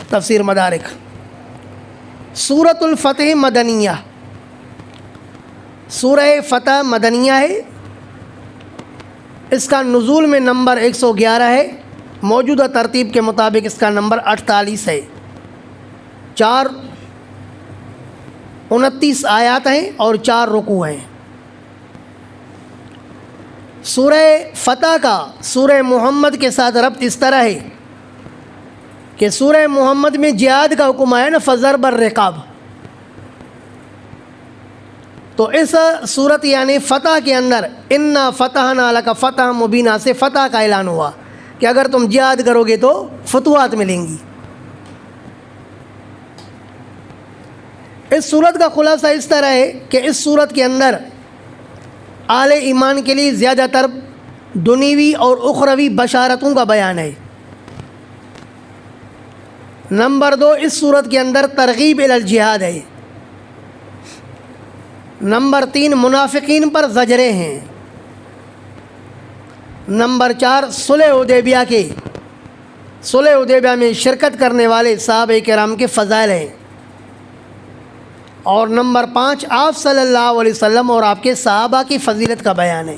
تفسیر مدارک۔ سورۃ الفتح مدنیہ، سورہ فتح مدنیہ ہے، اس کا نزول میں نمبر 111 ہے، موجودہ ترتیب کے مطابق اس کا نمبر 48 ہے۔ 29 آیات ہیں اور 4 رکوع ہیں۔ سورہ فتح کا سورہ محمد کے ساتھ ربط اس طرح ہے کہ سورہ محمد میں جہاد کا حکم آیا نا، فضرب الرقاب، تو اس صورت یعنی فتح کے اندر انا فتحنا لک فتحا مبینا سے فتح کا اعلان ہوا کہ اگر تم جہاد کرو گے تو فتوحات ملیں گی۔ اس صورت کا خلاصہ اس طرح ہے کہ اس صورت کے اندر اہل ایمان کے لیے زیادہ تر دنیوی اور اخروی بشارتوں کا بیان ہے۔ نمبر 2، اس صورت کے اندر ترغیب الی الجہاد ہے۔ نمبر 3، منافقین پر زجریں ہیں۔ نمبر 4، صلح حدیبیہ میں شرکت کرنے والے صحابہ کرام کے فضائل ہیں۔ اور نمبر 5، آپ صلی اللہ علیہ وسلم اور آپ کے صحابہ کی فضیلت کا بیان ہے۔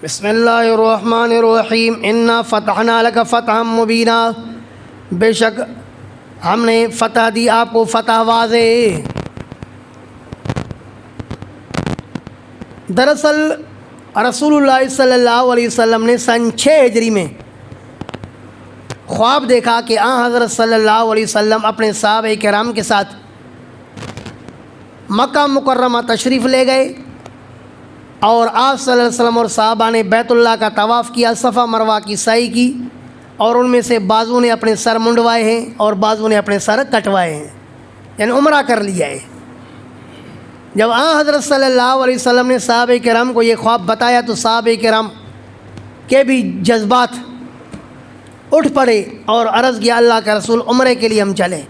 بسم اللہ الرحمن الرحیم، انا فتحنا لک فتحا مبینا، بے شک ہم نے فتح دی آپ کو فتح واضح۔ دراصل رسول اللہ صلی اللہ علیہ وسلم نے سن 6 ہجری میں خواب دیکھا کہ حضرت صلی اللہ علیہ وسلم اپنے صحابہ کرام کے ساتھ مکہ مکرمہ تشریف لے گئے، اور آپ صلی اللہ علیہ وسلم اور صحابہ نے بیت اللہ کا طواف کیا، صفا مروہ کی سعی کی، اور ان میں سے بعضوں نے اپنے سر منڈوائے ہیں اور بعضوں نے اپنے سر کٹوائے ہیں، یعنی عمرہ کر لیا ہے۔ جب حضرت صلی اللہ علیہ وسلم نے صحابہ کرام کو یہ خواب بتایا تو صحابہ کرام کے بھی جذبات اٹھ پڑے اور عرض کیا اللہ کے رسول عمرے کے لیے ہم چلیں۔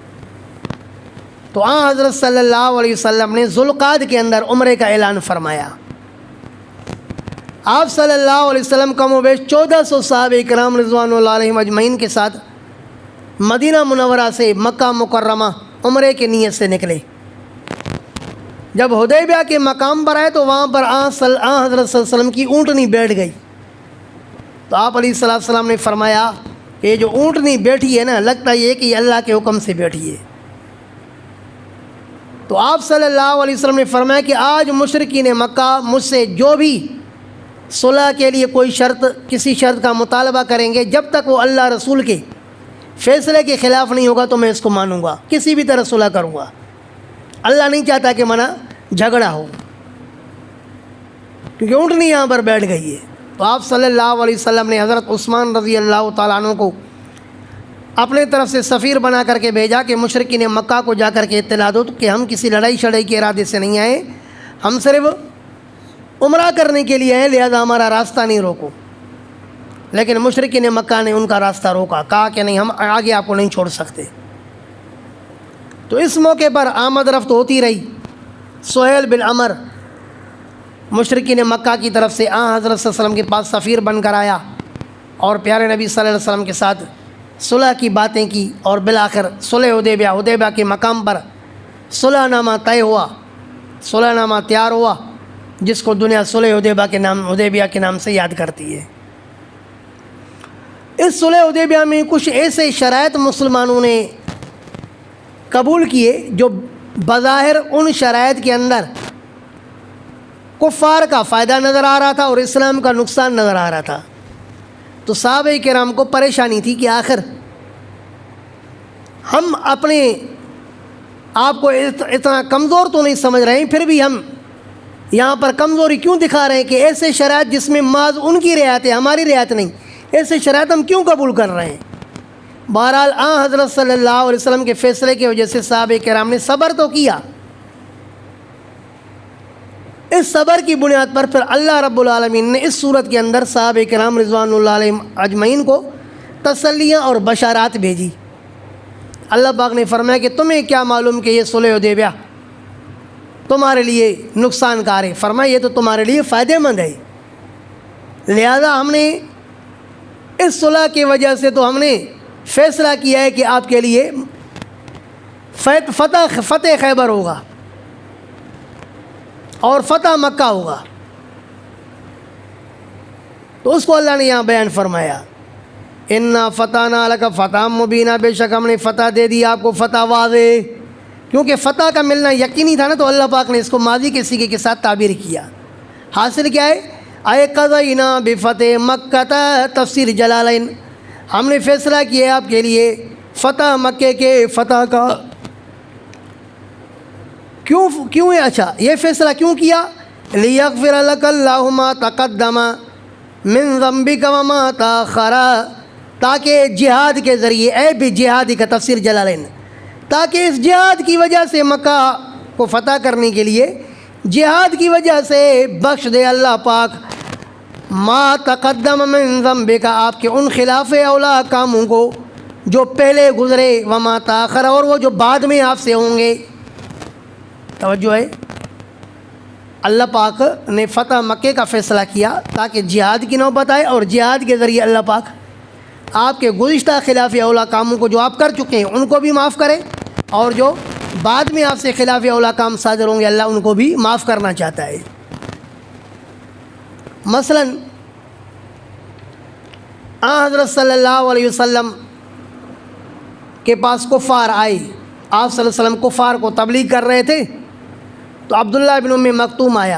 تو حضرت صلی اللہ علیہ وسلم نے ذوالقعدہ کے اندر عمرے کا اعلان فرمایا۔ آپ صلی اللہ علیہ وسلم کم و بیش 1400 صحابہ کرام رضوان اللہ علیہم اجمعین کے ساتھ مدینہ منورہ سے مکہ مکرمہ عمرے کی نیت سے نکلے۔ جب حدیبیہ کے مقام پر آئے تو وہاں پر حضرت صلی اللہ علیہ وسلم کی اونٹنی بیٹھ گئی، تو آپ علیہ السلام نے فرمایا کہ یہ جو اونٹنی بیٹھی ہے نا، لگتا یہ کہ یہ اللہ کے حکم سے بیٹھی ہے۔ تو آپ صلی اللہ علیہ وسلم نے فرمایا کہ آج مشرکین مکہ مجھ سے جو بھی صلح کے لیے کوئی کسی شرط کا مطالبہ کریں گے، جب تک وہ اللہ رسول کے فیصلے کے خلاف نہیں ہوگا تو میں اس کو مانوں گا، کسی بھی طرح صلح کروں گا۔ اللہ نہیں چاہتا کہ جھگڑا ہو، کیونکہ اونٹنی یہاں پر بیٹھ گئی ہے۔ تو آپ صلی اللہ علیہ وسلم نے حضرت عثمان رضی اللہ تعالیٰ عنہ کو اپنے طرف سے سفیر بنا کر کے بھیجا کہ مشرکین مکہ کو جا کر کے اطلاع دو کہ ہم کسی لڑائی شڑائی کے ارادے سے نہیں آئے، ہم صرف عمرہ کرنے کے لیے ہیں، لہذا ہمارا راستہ نہیں روکو۔ لیکن مشرکین مکہ نے ان کا راستہ روکا، کہا کہ نہیں، ہم آگے آپ کو نہیں چھوڑ سکتے۔ تو اس موقع پر آمد رفت ہوتی رہی۔ سہیل بن عمر مشرکین مکہ کی طرف سے حضرت صلی اللہ علیہ وسلم کے پاس سفیر بن کر آیا اور پیارے نبی صلی اللہ علیہ وسلم کے ساتھ صلح کی باتیں کی، اور بالآخر صلح حدیبیہ کے مقام پر صلح نامہ طے ہوا، صلح نامہ تیار ہوا، جس کو دنیا صلح حدیبیہ کے نام سے یاد کرتی ہے۔ اس صلح حدیبیہ میں کچھ ایسے شرائط مسلمانوں نے قبول کیے جو بظاہر ان شرائط کے اندر کفار کا فائدہ نظر آ رہا تھا اور اسلام کا نقصان نظر آ رہا تھا۔ تو صحابہ کرام کو پریشانی تھی کہ آخر ہم اپنے آپ کو اتنا کمزور تو نہیں سمجھ رہے ہیں، پھر بھی ہم یہاں پر کمزوری کیوں دکھا رہے ہیں کہ ایسے شرائط جس میں محض ان کی رعایت ہے، ہماری رعایت نہیں، ایسے شرائط ہم کیوں قبول کر رہے ہیں؟ بہرحال حضرت صلی اللہ علیہ وسلم کے فیصلے کی وجہ سے صحابہ کرام نے صبر تو کیا۔ اس صبر کی بنیاد پر پھر اللہ رب العالمین نے اس صورت کے اندر صحابہ کرام رضوان اللہ علیہم اجمعین کو تسلیاں اور بشارات بھیجی۔ اللہ پاک نے فرمایا کہ تمہیں کیا معلوم کہ یہ صلح حدیبیہ تمہارے لیے نقصان کار ہے؟ فرمایا یہ تو تمہارے لیے فائدہ مند ہے، لہذا ہم نے اس صلح کی وجہ سے تو ہم نے فیصلہ کیا ہے کہ آپ کے لیے فتح خیبر ہوگا اور فتح مکہ ہوگا. تو اس کو اللہ نے یہاں بیان فرمایا انا فتحنا لک فتحا مبینا، بے شک ہم نے فتح دے دی آپ کو فتح واضح. کیونکہ فتح کا ملنا یقینی تھا نا، تو اللہ پاک نے اس کو ماضی کے صیغے کے ساتھ تعبیر کیا. حاصل کیا ہے؟ اے قضینا بفتح مکہ، تفسیر جلالین، ہم نے فیصلہ کیا ہے آپ کے لیے فتح مکے کے فتح کا. کیوں ہے؟ اچھا، یہ فیصلہ کیوں کیا؟ لیغفر لک اللہ ما تقدم من ذنبک وما تاخر، تاکہ جہاد کے ذریعے، اے بجہاد کا تفسیر جلالین، تاکہ اس جہاد کی وجہ سے مکہ کو فتح کرنے کے لیے جہاد کی وجہ سے بخش دے اللہ پاک ما تقدم من ذنبک، آپ کے ان خلاف اولا کاموں کو جو پہلے گزرے، وما تاخر، اور وہ جو بعد میں آپ سے ہوں گے. توجہ ہے، اللہ پاک نے فتح مکے کا فیصلہ کیا تاکہ جہاد کی نوبت آئے، اور جہاد کے ذریعے اللہ پاک آپ کے گزشتہ خلاف اولا کاموں کو جو آپ کر چکے ہیں ان کو بھی معاف کرے، اور جو بعد میں آپ سے خلاف اولا کام صادر ہوں گے اللہ ان کو بھی معاف کرنا چاہتا ہے. مثلا حضرت صلی اللہ علیہ وسلم کے پاس کفار آئے، آپ صلی اللہ علیہ وسلم کفار کو تبلیغ کر رہے تھے، تو عبداللہ بن ام مکتوم آیا،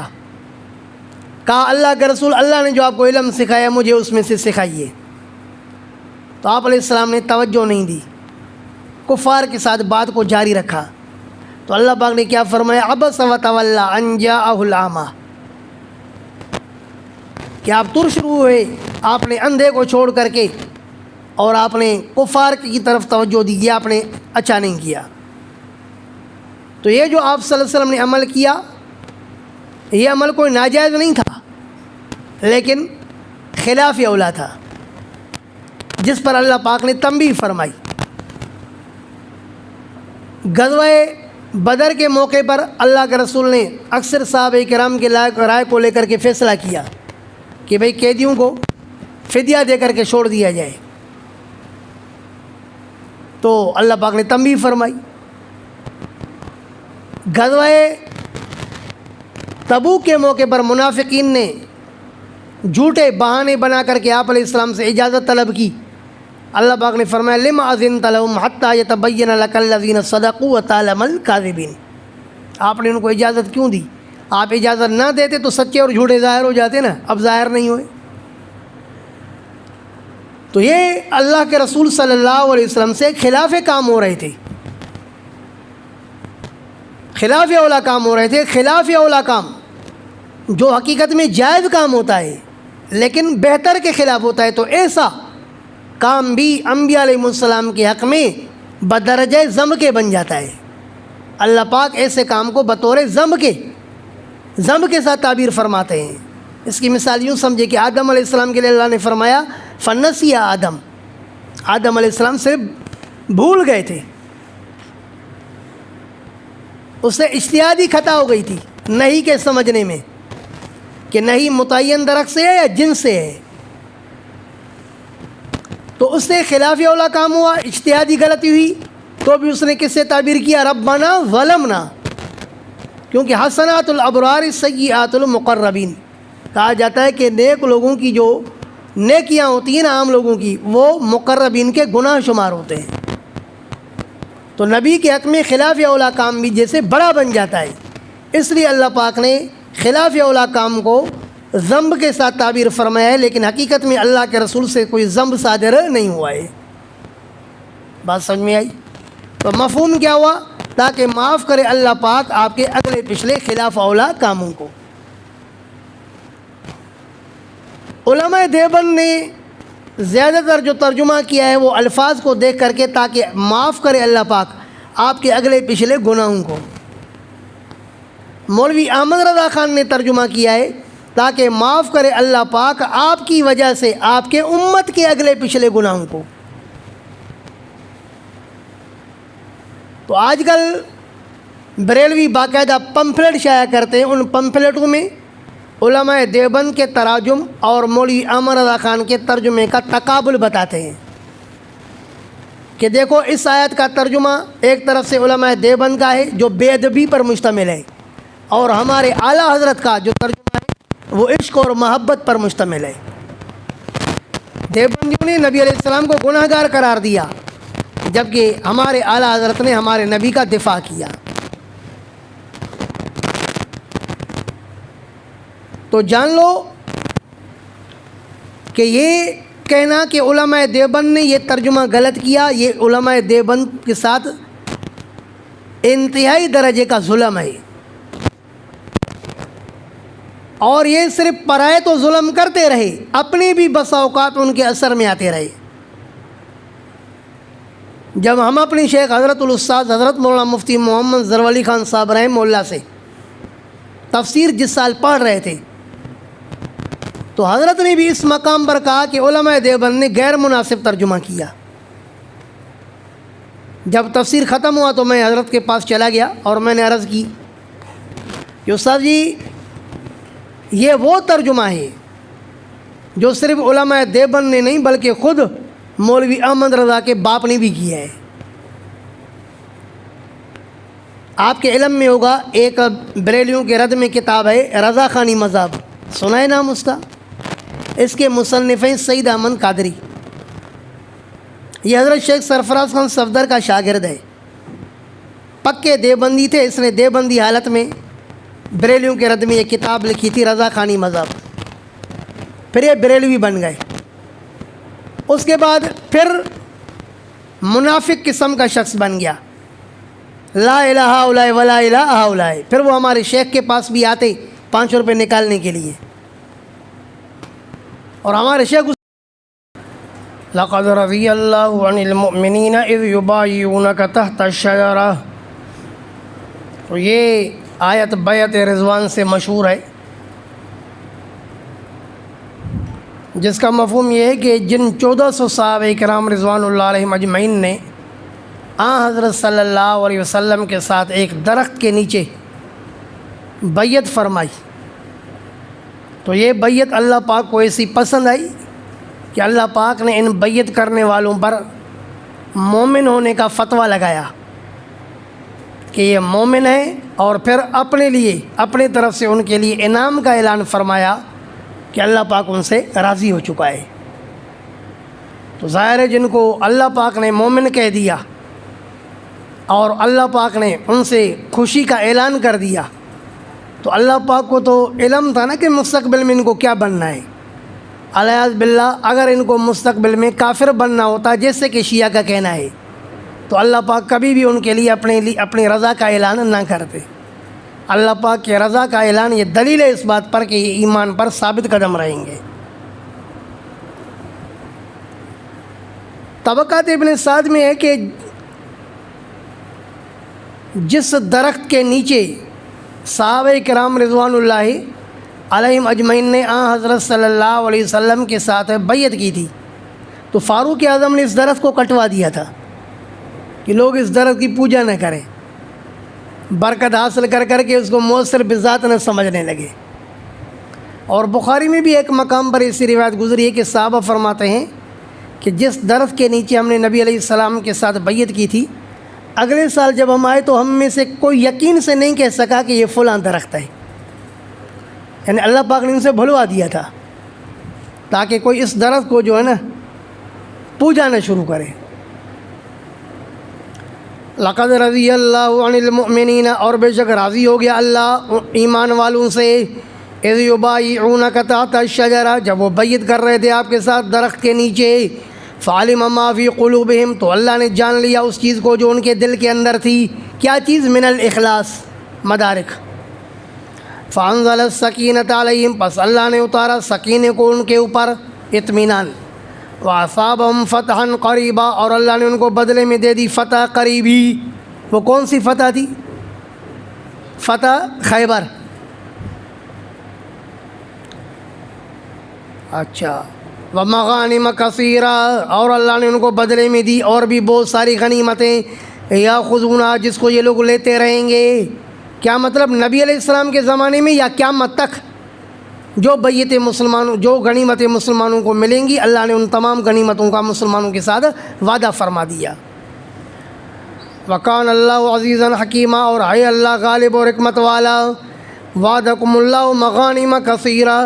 کہا اللہ کے رسول، اللہ نے جو آپ کو علم سکھایا مجھے اس میں سے سکھائیے. تو آپ علیہ السلام نے توجہ نہیں دی، کفار کے ساتھ بات کو جاری رکھا. تو اللہ پاک نے کیا فرمایا؟ عبس وتولی ان جاءہ الاعمی، کہ آپ تر شروع ہوئے، آپ نے اندھے کو چھوڑ کر کے اور آپ نے کفار کی طرف توجہ دی، یہ آپ نے اچھا نہیں کیا. تو یہ جو آپ صلی اللہ علیہ وسلم نے عمل کیا، یہ عمل کوئی ناجائز نہیں تھا، لیکن خلاف اولا تھا، جس پر اللہ پاک نے تنبیہ فرمائی. غزوہ بدر کے موقع پر اللہ کے رسول نے اکثر صحابہ کرام کے رائے کو لے کر کے فیصلہ کیا کہ بھئی قیدیوں کو فدیہ دے کر کے چھوڑ دیا جائے. تو اللہ پاک نے تنبیہ فرمائی. غزوہ تبوک کے موقع پر منافقین نے جھوٹے بہانے بنا کر کے آپ علیہ السلام سے اجازت طلب کی. اللہ پاک نے فرمایا لما اذنت لهم حتى يتبين لك الذين صدقوا وتعلم الكاذبين، آپ نے ان کو اجازت کیوں دی؟ آپ اجازت نہ دیتے تو سچے اور جھوٹے ظاہر ہو جاتے نا، اب ظاہر نہیں ہوئے. تو یہ اللہ کے رسول صلی اللہ علیہ وسلم سے خلاف کام ہو رہے تھے، خلاف اولا کام ہو رہے تھے. خلاف اولا کام جو حقیقت میں جائز کام ہوتا ہے لیکن بہتر کے خلاف ہوتا ہے، تو ایسا کام بھی انبیاء علیہ السلام کے حق میں بدرجہ ذم کے بن جاتا ہے. اللہ پاک ایسے کام کو بطور ذم کے ساتھ تعبیر فرماتے ہیں. اس کی مثال یوں سمجھے کہ آدم علیہ السلام کے لیے اللہ نے فرمایا فنسی آدم علیہ السلام صرف بھول گئے تھے، اس سے اجتہادی خطا ہو گئی تھی نہیں کے سمجھنے میں کہ نہیں متعین درخت سے ہے یا جن سے ہے، تو اس سے خلاف اولا کام ہوا، اجتہادی غلطی ہوئی. تو بھی اس نے کس سے تعبیر کیا؟ ربنا ظلمنا، کیونکہ حسنات الابرار سیئات المقربین، کہا جاتا ہے کہ نیک لوگوں کی جو نیکیاں ہوتی ہیں نا عام لوگوں کی، وہ مقربین کے گناہ شمار ہوتے ہیں. تو نبی کے حق میں خلاف اولا کام بھی جیسے بڑا بن جاتا ہے، اس لیے اللہ پاک نے خلاف اولا کام کو ذنب کے ساتھ تعبیر فرمایا ہے، لیکن حقیقت میں اللہ کے رسول سے کوئی ذنب صادر نہیں ہوا ہے. بات سمجھ میں آئی؟ تو مفہوم کیا ہوا؟ تاکہ معاف کرے اللہ پاک آپ کے اگلے پچھلے خلاف اولا کاموں کو. علماء دیوبند نے زیادہ تر جو ترجمہ کیا ہے وہ الفاظ کو دیکھ کر کے تاکہ معاف کرے اللہ پاک آپ کے اگلے پچھلے گناہوں کو. مولوی احمد رضا خان نے ترجمہ کیا ہے تاکہ معاف کرے اللہ پاک آپ کی وجہ سے آپ کے امت کے اگلے پچھلے گناہوں کو. تو آج کل بریلوی باقاعدہ پمفلٹ شائع کرتے ہیں، ان پمفلٹوں میں علماء دیوبند کے تراجم اور مولوی احمد رضا خان کے ترجمے کا تقابل بتاتے ہیں کہ دیکھو اس آیت کا ترجمہ ایک طرف سے علماء دیوبند کا ہے جو بے ادبی پر مشتمل ہے، اور ہمارے اعلیٰ حضرت کا جو ترجمہ ہے وہ عشق اور محبت پر مشتمل ہے۔ دیوبندیوں نے نبی علیہ السلام کو گناہ گار قرار دیا، جبکہ ہمارے اعلیٰ حضرت نے ہمارے نبی کا دفاع کیا۔ تو جان لو کہ یہ کہنا کہ علماء دیوبند نے یہ ترجمہ غلط کیا، یہ علماء دیوبند کے ساتھ انتہائی درجے کا ظلم ہے، اور یہ صرف پرائے تو ظلم کرتے رہے، اپنے بھی بسا اوقات ان کے اثر میں آتے رہے۔ جب ہم اپنی شیخ حضرت الاستاذ حضرت مولانا مفتی محمد زرولی خان صاحب رحمہ اللہ سے تفسیر جس سال پڑھ رہے تھے، تو حضرت نے بھی اس مقام پر کہا کہ علماء دیوبند نے غیر مناسب ترجمہ کیا۔ جب تفسیر ختم ہوا تو میں حضرت کے پاس چلا گیا اور میں نے عرض کی کہ استاد جی یہ وہ ترجمہ ہے جو صرف علماء دیوبند نے نہیں بلکہ خود مولوی احمد رضا کے باپ نے بھی کیا ہے۔ آپ کے علم میں ہوگا ایک بریلیوں کے رد میں کتاب ہے رضا خانی مذہب، سنا ہے نام اس کا؟ اس کے مصنف ہیں سید احمد قادری۔ یہ حضرت شیخ سرفراز خان صفدر کا شاگرد ہے، پکے دیوبندی تھے۔ اس نے دیوبندی حالت میں بریلیوں کے رد میں یہ کتاب لکھی تھی رضا خانی مذہب، پھر یہ بریلوی بن گئے۔ اس کے بعد پھر منافق قسم کا شخص بن گیا، لا الہ الا ولا الہ الا، پھر وہ ہمارے شیخ کے پاس بھی آتے 5 روپے نکالنے کے لیے، اور ہمارے شیخ لقد رضی اللہ عن المؤمنین اذ یبایعونک تحت الشجرہ، تو یہ آیت بیعت رضوان سے مشہور ہے، جس کا مفہوم یہ ہے کہ جن 1400 صحابہ کرام رضوان اللہ علیہم اجمعین نے حضرت صلی اللہ علیہ وسلم کے ساتھ ایک درخت کے نیچے بیعت فرمائی، تو یہ بیعت اللہ پاک کو ایسی پسند آئی کہ اللہ پاک نے ان بیعت کرنے والوں پر مومن ہونے کا فتویٰ لگایا کہ یہ مومن ہے، اور پھر اپنے لیے اپنے طرف سے ان کے لیے انعام کا اعلان فرمایا کہ اللہ پاک ان سے راضی ہو چکا ہے۔ تو ظاہر ہے جن کو اللہ پاک نے مومن کہہ دیا اور اللہ پاک نے ان سے خوشی کا اعلان کر دیا، تو اللہ پاک کو تو علم تھا نا کہ مستقبل میں ان کو کیا بننا ہے۔ الیاذ باللہ اگر ان کو مستقبل میں کافر بننا ہوتا جیسے کہ شیعہ کا کہنا ہے، تو اللہ پاک کبھی بھی ان کے لیے اپنی رضا کا اعلان نہ کرتے۔ اللہ پاک کے رضا کا اعلان یہ دلیل ہے اس بات پر کہ یہ ایمان پر ثابت قدم رہیں گے۔ طبقات ابن سعد میں ہے کہ جس درخت کے نیچے صحابہ کرام رضوان اللہ علیہم اجمعین نے حضرت صلی اللہ علیہ وسلم کے ساتھ بیعت کی تھی، تو فاروق اعظم نے اس درخت کو کٹوا دیا تھا کہ لوگ اس درخت کی پوجا نہ کریں، برکت حاصل کر کر کے اس کو مؤثر بذات نہ سمجھنے لگے۔ اور بخاری میں بھی ایک مقام پر ایسی روایت گزری ہے کہ صحابہ فرماتے ہیں کہ جس درخت کے نیچے ہم نے نبی علیہ السلام کے ساتھ بیعت کی تھی، اگلے سال جب ہم آئے تو ہم میں سے کوئی یقین سے نہیں کہہ سکا کہ یہ فلاں درخت ہے، یعنی اللہ پاک نے ان سے بھلوا دیا تھا تاکہ کوئی اس درخت کو جو ہے نا پوجا نہ شروع کرے۔ لقد رضی اللہ عن المؤمنین، اور بے شک راضی ہو گیا اللہ ایمان والوں سے، اذ یبایعونک تحت الشجرہ، جب وہ بیعت کر رہے تھے آپ کے ساتھ درخت کے نیچے، فعلم ما فی قلوبہم، تو اللہ نے جان لیا اس چیز کو جو ان کے دل کے اندر تھی، کیا چیز؟ من الاخلاص، مدارک، فانزل السکینۃ علیہم، پس اللہ نے اتارا سکینے کو ان کے اوپر، اطمینان، وَأَصَابَهُمْ فَتْحًا قَرِيبًا، اور اللہ نے ان کو بدلے میں دے دی فتح قریبی۔ وہ کون سی فتح تھی؟ فتح خیبر۔ اچھا، وَمَغَانِمَ كَثِيرًا، اور اللہ نے ان کو بدلے میں دی اور بھی بہت ساری غنیمتیں، یَأْخُذُونَ، جس کو یہ لوگ لیتے رہیں گے۔ کیا مطلب؟ نبی علیہ السلام کے زمانے میں یا قیامت تک؟ جو بیت مسلمانوں جو غنیمت مسلمانوں کو ملیں گی اللہ نے ان تمام غنیمتوں کا مسلمانوں کے ساتھ وعدہ فرما دیا۔ وکان اللہ عزیزا حکیمہ، اور ہے اللہ غالب اور حکمت والا۔ وعدکم اللہ مغانم کثیرہ،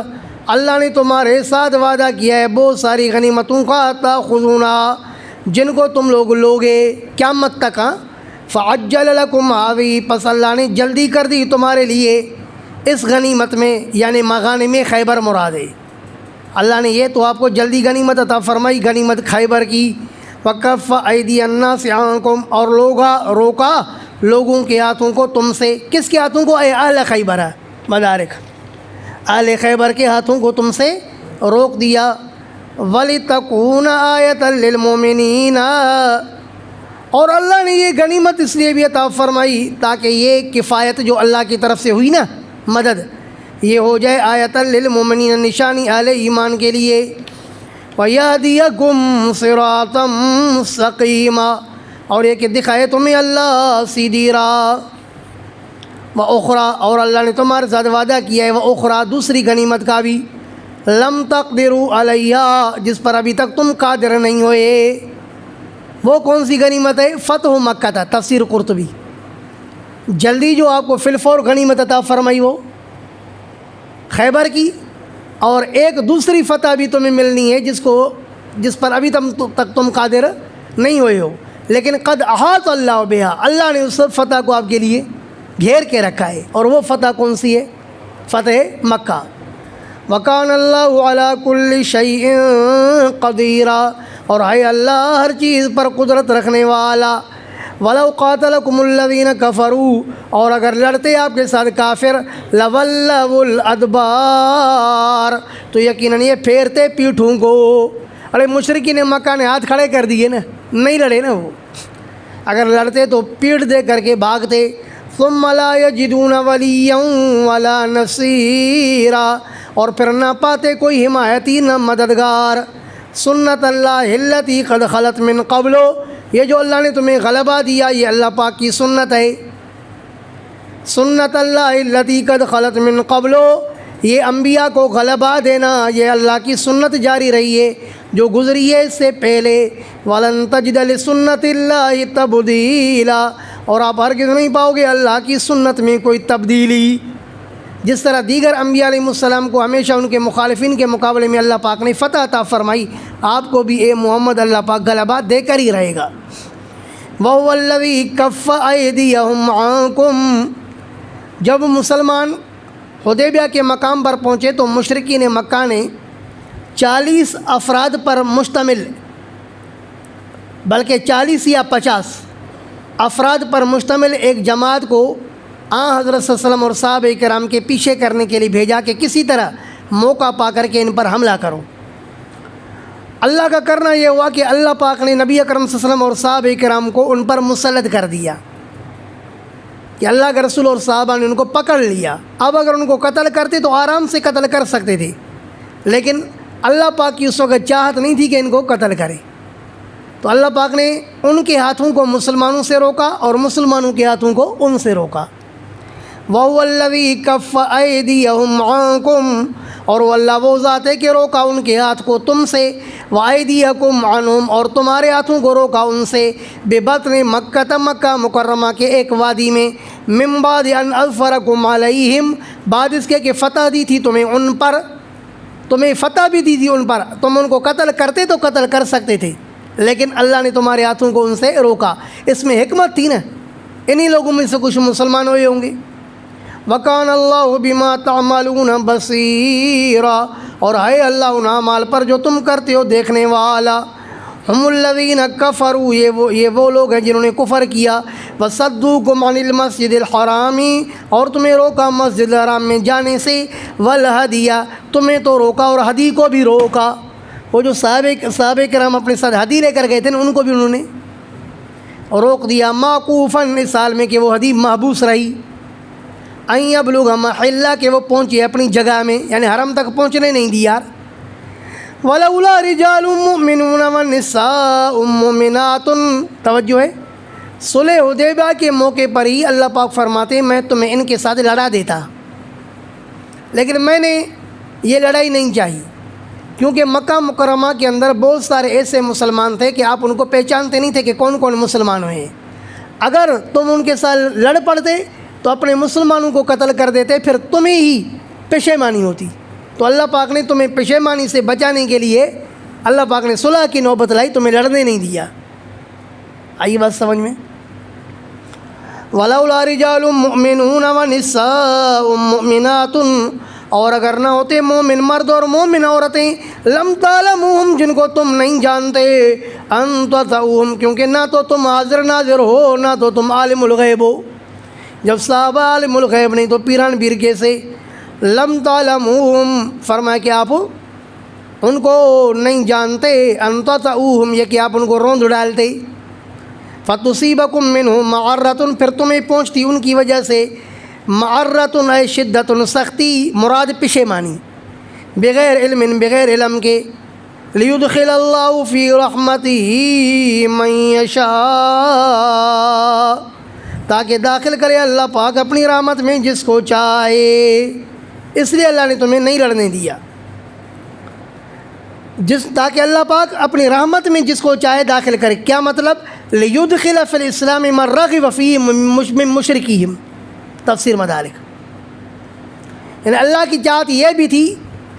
اللہ نے تمہارے ساتھ وعدہ کیا ہے بہت ساری غنیمتوں کا، تاخذونہ جن کو تم لوگ لوگے قیامت تک۔ فعجل لکم ہاوی، پس اللہ نے جلدی کر دی تمہارے لیے اس غنیمت میں، یعنی مغانم خیبر مراد ہے۔ اللہ نے یہ تو آپ کو جلدی غنیمت عطا فرمائی، غنیمت خیبر کی۔ وکف ایدی الناس عنکم، اور روکا لوگوں کے ہاتھوں کو تم سے۔ کس کے ہاتھوں کو؟ اے اہل خیبر، مدارک اہل خیبر کے ہاتھوں کو تم سے روک دیا۔ وَلِتَكُونَ آیَةً لِّلْمُؤْمِنِينَ، اور اللہ نے یہ غنیمت اس لیے بھی عطا فرمائی تاکہ یہ کفایت جو اللہ کی طرف سے ہوئی نا، مدد، یہ ہو جائے آیَةً لِّلْمُؤْمِنِينَ، نشانی اہل ایمان کے لیے۔ وَيَهْدِيَكُمْ صِرَاطًا مُّسْتَقِيمًا، اور یہ کہ دکھائے تمہیں اللہ سیدھی راہ۔ وَأُخْرَى، اور اللہ نے تمہارے ساتھ وعدہ کیا ہے وَأُخْرَى، دوسری غنیمت کا بھی، لَمْ تَقْدِرُوا عَلَيْهَا، جس پر ابھی تک تم قادر نہیں ہوئے۔ وہ کون سی غنیمت ہے؟ فتح مکہ تھا، تفسیر قرطبی۔ جلدی جو آپ کو فی الفور غنیمت عطا فرمائی وہ خیبر کی، اور ایک دوسری فتح بھی تمہیں ملنی ہے جس پر ابھی تک تم قادر نہیں ہوئے ہو، لیکن قد احاط اللہ بہا، اللہ نے اس فتح کو آپ کے لیے گھیر کے رکھا ہے۔ اور وہ فتح کون سی ہے؟ فتح مکہ۔ وکان اللہ علی کل شیء قدیرا، اور ہے اللہ ہر چیز پر قدرت رکھنے والا۔ وَلَوْ قَاتَلَكُمُ الَّذِينَ كَفَرُوا، اور اگر لڑتے آپ کے ساتھ کافر، لَوَلَّوُا الْأَدْبَارَ، تو یقیناً یہ پھیرتے پیٹھوں کو۔ ارے مشرکین مکہ نے ہاتھ کھڑے کر دیے نا، نہیں لڑے نا وہ، اگر لڑتے تو پیٹ دے کر کے بھاگتے۔ ثُمَّ لَا يَجِدُونَ وَلِيًّا وَلَا نَصِيرًا، اور پھر نہ پاتے کوئی حمایتی نہ مددگار۔ سنت اللہ التی قد خلت من قبل، یہ جو اللہ نے تمہیں غلبہ دیا یہ اللہ پاک کی سنت ہے۔ سنت اللہ التی قد خلت من قبل، یہ انبیاء کو غلبہ دینا یہ اللہ کی سنت جاری رہی ہے جو گزری ہے اس سے پہلے۔ وَلَن تَجِدَ لِسُنَّتِ اللَّهِ تَبْدِيلًا، اور آپ ہرگز نہیں پاؤ گے اللہ کی سنت میں کوئی تبدیلی۔ جس طرح دیگر انبیاء علیہ السلام کو ہمیشہ ان کے مخالفین کے مقابلے میں اللہ پاک نے فتح عطا فرمائی، آپ کو بھی اے محمد اللہ پاک غلبہ دے کر ہی رہے گا۔ وَهُوَ الَّذِي كَفَّ أَيْدِيَهُمْ عَنكُمْ، جب مسلمان حدیبیہ کے مقام پر پہنچے تو مشرکین مکہ نے 40 افراد پر مشتمل، بلکہ 40 یا 50 افراد پر مشتمل ایک جماعت کو حضرت صلی اللہ علیہ وسلم اور صحابہ کرام کے پیچھے کرنے کے لیے بھیجا کہ کسی طرح موقع پا کر کے ان پر حملہ کرو۔ اللہ کا کرنا یہ ہوا کہ اللہ پاک نے نبی اکرم صلی اللہ علیہ وسلم اور صحابہ کرام کو ان پر مسلط کر دیا کہ اللہ کے رسول اور صحابہ نے ان کو پکڑ لیا۔ اب اگر ان کو قتل کرتے تو آرام سے قتل کر سکتے تھے، لیکن اللہ پاک کی اس وقت چاہت نہیں تھی کہ ان کو قتل کرے، تو اللہ پاک نے ان کے ہاتھوں کو مسلمانوں سے روکا اور مسلمانوں کے ہاتھوں کو ان سے روکا۔ وَهُوَ الَّذِي كَفَّ أَيْدِيَهُمْ عَنكُمْ، اور وہ اللہ وہ ذات ہے کہ روکا ان کے ہاتھ کو تم سے، وَأَيْدِيَكُمْ عَنْهُمْ، اور تمہارے ہاتھوں کو روکا ان سے، بِبَطْنِ مَکَّةَ، مکہ مکرمہ کے ایک وادی میں، مِن بَعْدِ أَنْ أَظْفَرَكُمْ عَلَيْهِمْ، بعد اس کے کہ فتح دی تھی تمہیں ان پر، تمہیں فتح بھی دی تھی ان پر، تم ان کو قتل کرتے تو قتل کر سکتے تھے، لیکن اللہ نے تمہارے ہاتھوں کو ان سے روکا۔ اس میں حکمت تھی نا، انہی لوگوں میں سے کچھ مسلمان ہوئے ہوں گے۔ وَكَانَ اللَّهُ بِمَا تَعْمَلُونَ بَصِيرًا، اور ہے اللہ ان اعمال پر جو تم کرتے ہو دیکھنے والا۔ هُمُ الَّذِينَ كَفَرُوا، یہ وہ لوگ ہیں جنہوں نے کفر کیا، وَصَدُّوكُمْ عَنِ الْمَسْجِدِ الْحَرَامِ، اور تمہیں روکا مسجد الحرام میں جانے سے، وَالْهَدْيَ، تمہیں تو روکا اور ہدی کو بھی روکا۔ وہ جو صحابہ کرام اپنے ساتھ ہدی لے کر گئے تھے ان کو بھی انہوں نے روک دیا۔ موقوفاً، اس حال میں کہ وہ ہدی محبوس رہی، ان یبلغ محلہ، کہ وہ پہنچے اپنی جگہ میں، یعنی حرم تک پہنچنے نہیں دیا۔ ولولا رجال مؤمنون ونساء مؤمنات، توجہ ہے، صلح حدیبیہ کے موقع پر ہی اللہ پاک فرماتے ہیں میں تمہیں ان کے ساتھ لڑا دیتا، لیکن میں نے یہ لڑائی نہیں چاہیے، کیونکہ مکہ مکرمہ کے اندر بہت سارے ایسے مسلمان تھے کہ آپ ان کو پہچانتے نہیں تھے کہ کون کون مسلمان ہوئے ہیں۔ اگر تم ان کے ساتھ لڑ پڑتے تو اپنے مسلمانوں کو قتل کر دیتے، پھر تمہیں ہی پشیمانی ہوتی۔ تو اللہ پاک نے تمہیں پشیمانی سے بچانے کے لیے اللہ پاک نے صلح کی نوبت لائی، تمہیں لڑنے نہیں دیا۔ آئیے بات سمجھ میں۔ وَلَوْلَا رِجَالٌ مُؤْمِنُونَ وَنِسَاءٌ مُؤْمِنَاتٌ، اور اگر نہ ہوتے مومن مرد اور مومن عورتیں، لم تعلموہم، جن کو تم نہیں جانتے، ان تطعوہم، کیونکہ نہ تو تم حاضر ناظر ہو، نہ تو تم عالم الغیب ہو۔ جب صحابہ عالم الغیب نہیں تو پیران پیر کیسے؟ لم تعلموہم، فرمایا کہ آپ ان کو نہیں جانتے، ان تطعوہم، یہ کہ آپ ان کو روند ڈالتے، فتصیبکم منہم معرۃ، پھر تمہیں پہنچتی ان کی وجہ سے معرۃ اے شدت، سختی، مراد پشیمانی، بغیر علم، بغیر علم کے، لیدخل اللہ فی رحمتہ من یشاء، تاکہ داخل کرے اللہ پاک اپنی رحمت میں جس کو چاہے۔ اس لیے اللہ نے تمہیں نہیں لڑنے دیا، تاکہ اللہ پاک اپنی رحمت میں جس کو چاہے داخل کرے۔ کیا مطلب؟ لیدخل فی الاسلام من رغب فیہ من مشرکیہم، تفسیر مدارک۔ یعنی اللہ کی چاہت یہ بھی تھی،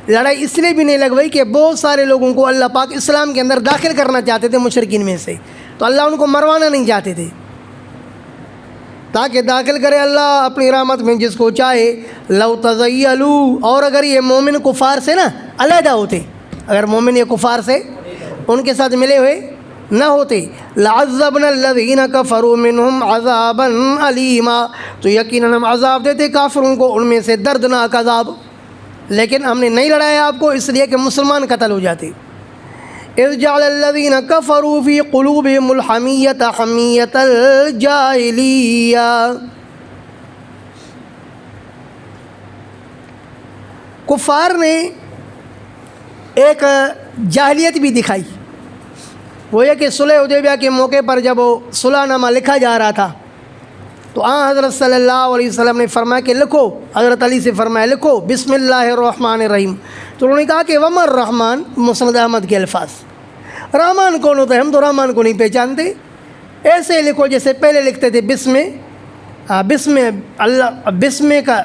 لڑائی اس لیے بھی نہیں لگوائی کہ بہت سارے لوگوں کو اللہ پاک اسلام کے اندر داخل کرنا چاہتے تھے مشرکین میں سے، تو اللہ ان کو مروانا نہیں چاہتے تھے، تاکہ داخل کرے اللہ اپنی رحمت میں جس کو چاہے۔ لو تزیلوا، اور اگر یہ مومن کفار سے نا علیحدہ ہوتے، اگر مومن یہ کفار سے ان کے ساتھ ملے ہوئے نہ ہوتے، لعذبنا الذین کفروا منہم عذابا علیما، تو یقیناً ہم عذاب دیتے کافروں کو ان میں سے دردناک عذاب، لیکن ہم نے نہیں لڑایا آپ کو اس لیے کہ مسلمان قتل ہو جاتے۔ اذ جعل الذین کفروا فی قلوبہم الحمیۃ حمیۃ الجاہلیہ، کفار نے ایک جاہلیت بھی دکھائی، وہ یہ کہ صلح حدیبیہ کے موقع پر جب وہ صلح نامہ لکھا جا رہا تھا تو حضرت صلی اللہ علیہ وسلم نے فرمایا کہ لکھو، حضرت علی سے فرمایا لکھو بسم اللہ الرحمن الرحیم، تو انہوں نے کہا کہ وما الرحمن، مسند احمد کے الفاظ، رحمان کون ہوتا ہے؟ ہم تو رحمان کو نہیں پہچانتے، ایسے لکھو جیسے پہلے لکھتے تھے بسم کا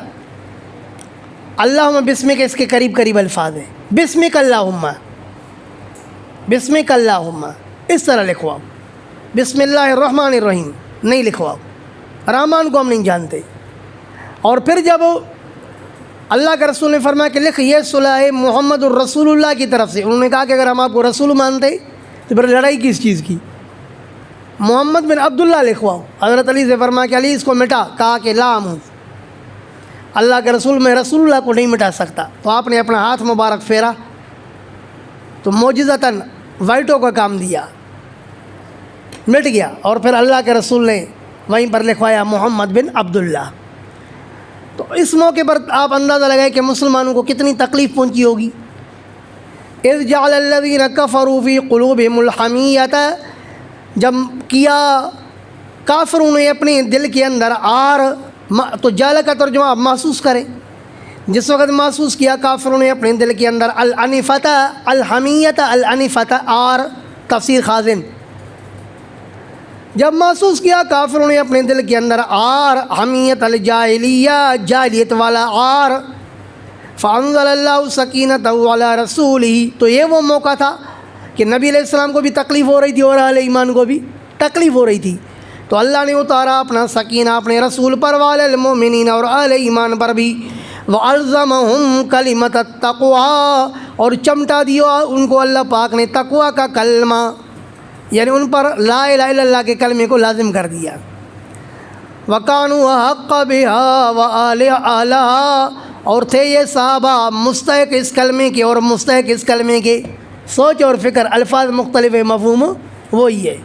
اللہم، بسم کے اس کے قریب قریب الفاظ ہیں، بسمک اللہم، بسمک اللہم، اس طرح لکھواؤ، بسم اللہ الرحمن الرحیم نہیں لکھواؤ، رحمان کو ہم نہیں جانتے۔ اور پھر جب اللہ کے رسول نے فرمایا کہ لکھ یہ صلح محمد الرسول اللہ کی طرف سے، انہوں نے کہا کہ اگر ہم آپ کو رسول مانتے تو پھر لڑائی کس چیز کی؟ محمد بن عبداللہ لکھواؤ۔ حضرت علی سے فرمایا کہ علی اس کو مٹا، کہا کہ لا ہوں اللہ کے رسول، میں رسول اللہ کو نہیں مٹا سکتا، تو آپ نے اپنا ہاتھ مبارک پھیرا تو معجزتاً وائٹوں کا کام دیا، مٹ گیا، اور پھر اللہ کے رسول نے وہیں پر لکھوایا محمد بن عبداللہ۔ تو اس موقع پر آپ اندازہ لگائیں کہ مسلمانوں کو کتنی تکلیف پہنچی ہوگی۔ اذ جعل الذین کفروا فی قلوبہم الحمیۃ، جب کیا کافروں نے اپنے دل کے اندر آر، تو جال کا ترجمہ آپ محسوس کریں، جس وقت محسوس کیا کافروں نے اپنے دل کے اندر الانفۃ، الحمیۃ، الانفۃ آر، تفسیر خازن، جب محسوس کیا کافروں نے اپنے دل کے اندر آر، حمیت الجاہلیہ، جاہلیت والا آر، فانزل اللہ سکینتہ علی رسولہ، تو یہ وہ موقع تھا کہ نبی علیہ السلام کو بھی تکلیف ہو رہی تھی اور اہل ایمان کو بھی تکلیف ہو رہی تھی، تو اللہ نے اتارا اپنا سکینہ اپنے رسول پر، وعلی المؤمنین، اور اہل ایمان پر بھی، وَأَلْزَمَهُمْ كَلِمَةَ التَّقْوَىٰ، اور چمٹا دیا ان کو اللہ پاک نے تقویٰ کا کلمہ، یعنی ان پر لا الہ الا اللہ کے کلمے کو لازم کر دیا۔ وَكَانُوا أَحَقَّ بِهَا وَأَهْلَهَا، اور تھے یہ صحابہ مستحق اس کلمے کے اور مستحق اس کلمے کے۔ سوچ اور فکر، الفاظ مختلف مفہوم وہی ہے۔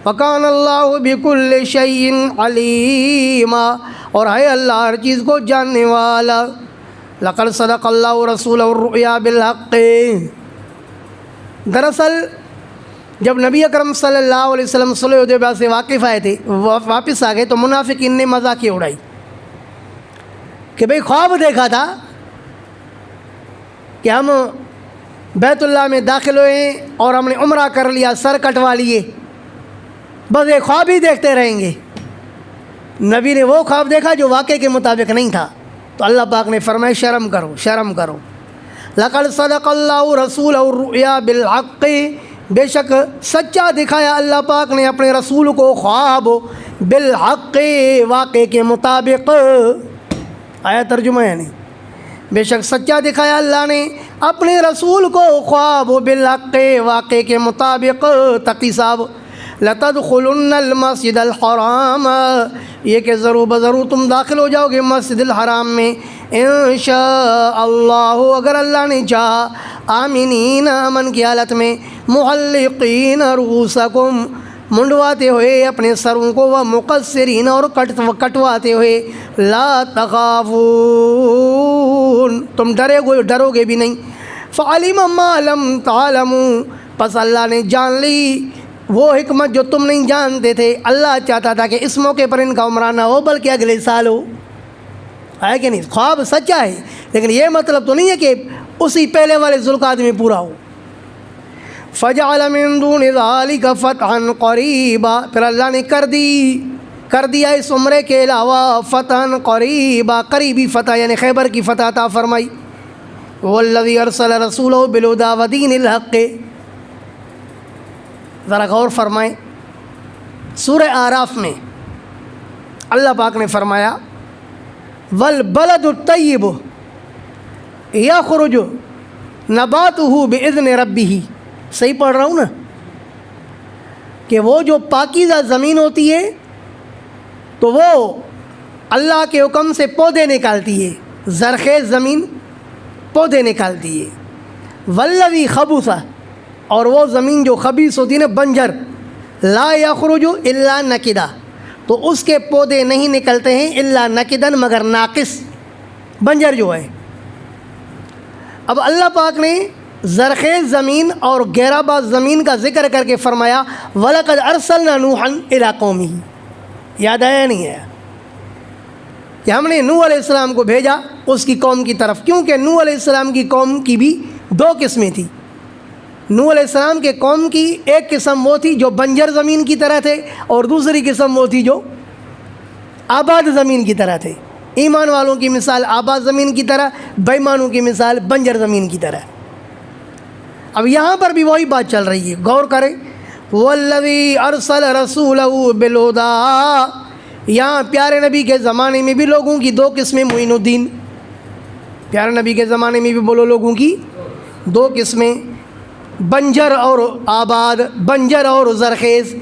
وَكَانَ اللَّهُ بِكُلِّ شَيْءٍ عَلِيمًا، اور ہے اللہ ہر چیز کو جاننے والا۔ لَقَدْ صَدَقَ اللَّهُ رَسُولَهُ الرُّؤْيَا بِالْحَقِّ، دراصل جب نبی اکرم صلی اللہ علیہ وسلم صلح حدیبیہ سے واپس آ گئے تو منافقین نے مذاقیں اڑائی کہ بھئی خواب دیکھا تھا کہ ہم بیت اللہ میں داخل ہوئے اور ہم نے عمرہ کر لیا، سر کٹوا لیے، بس ایک خواب ہی دیکھتے رہیں گے۔ نبی نے وہ خواب دیکھا جو واقعے کے مطابق نہیں تھا، تو اللہ پاک نے فرمایا شرم کرو، شرم کرو۔ لقد صدق اللہ رسولہ الرؤیا بالحق، بے شک سچا دکھایا اللہ پاک نے اپنے رسول کو خواب بالحق، واقعے کے مطابق۔ آیا ترجمہ ہے نہیں، بے شک سچا دکھایا اللہ نے اپنے رسول کو خواب بالحق، واقعے کے مطابق۔ تقی صاحب لتدخلن المسجد الحرام، یہ کہ ضرور بضرور تم داخل ہو جاؤ گے مسجد الحرام میں، انشاء اللہ، اگر اللہ نے چاہا، آمینین، امن کی حالت میں، محلقین رؤوسکم، منڈواتے ہوئے اپنے سروں کو، و مقصرین، اور کٹواتے ہوئے، لا تخافون، تم ڈرو گے بھی نہیں۔ فعلم ما لم تعلموا، پس اللہ نے جان لی وہ حکمت جو تم نہیں جانتے تھے۔ اللہ چاہتا تھا کہ اس موقع پر ان کا عمرہ نہ ہو بلکہ اگلے سال ہو، ہے کہ نہیں؟ خواب سچا ہے، لیکن یہ مطلب تو نہیں ہے کہ اسی پہلے والے ذوالقعدہ میں پورا ہو۔ فجعل من دون ذلك فتحا قریبا، پھر اللہ نے کر دیا اس عمرے کے علاوہ فتحا قریبا، قریبی فتح یعنی خیبر کی فتح عطا فرمائی۔ والذی ارسل رسولہ بالہدی ودین الحق، ذرا غور فرمائیں، سورہ اعراف میں اللہ پاک نے فرمایا والبلد الطیب یخرج نباتہ باذن ربہ، صحیح پڑھ رہا ہوں نا، کہ وہ جو پاکیزہ زمین ہوتی ہے تو وہ اللہ کے حکم سے پودے نکالتی ہے، زرخیز زمین پودے نکالتی ہے۔ والذی خبث، اور وہ زمین جو خبیث ہوتی ہے نا، بنجر، لا یخرج الا نکدا، تو اس کے پودے نہیں نکلتے ہیں الا نکدن، مگر ناقص، بنجر جو ہے۔ اب اللہ پاک نے زرخیز زمین اور گہراباد زمین کا ذکر کر کے فرمایا وَلَقَدْ أَرْسَلْنَا نُوحًا إِلَىٰ قَوْمِهِ، یاد آیا نہیں آیا کہ ہم نے نوح علیہ السلام کو بھیجا اس کی قوم کی طرف، کیونکہ نوح علیہ السلام کی قوم کی بھی دو قسمیں تھیں۔ نوح علیہ السلام کے قوم کی ایک قسم وہ تھی جو بنجر زمین کی طرح تھے، اور دوسری قسم وہ تھی جو آباد زمین کی طرح تھے۔ ایمان والوں کی مثال آباد زمین کی طرح، بے ایمانوں کی مثال بنجر زمین کی طرح۔ اب یہاں پر بھی وہی بات چل رہی ہے، غور کریں۔ والذی ارسل رسولہ بالہدی، یہاں پیارے نبی کے زمانے میں بھی لوگوں کی دو قسمیں معین الدین، پیارے نبی کے زمانے میں بھی بولو لوگوں کی دو قسمیں، بنجر اور آباد، بنجر اور زرخیز۔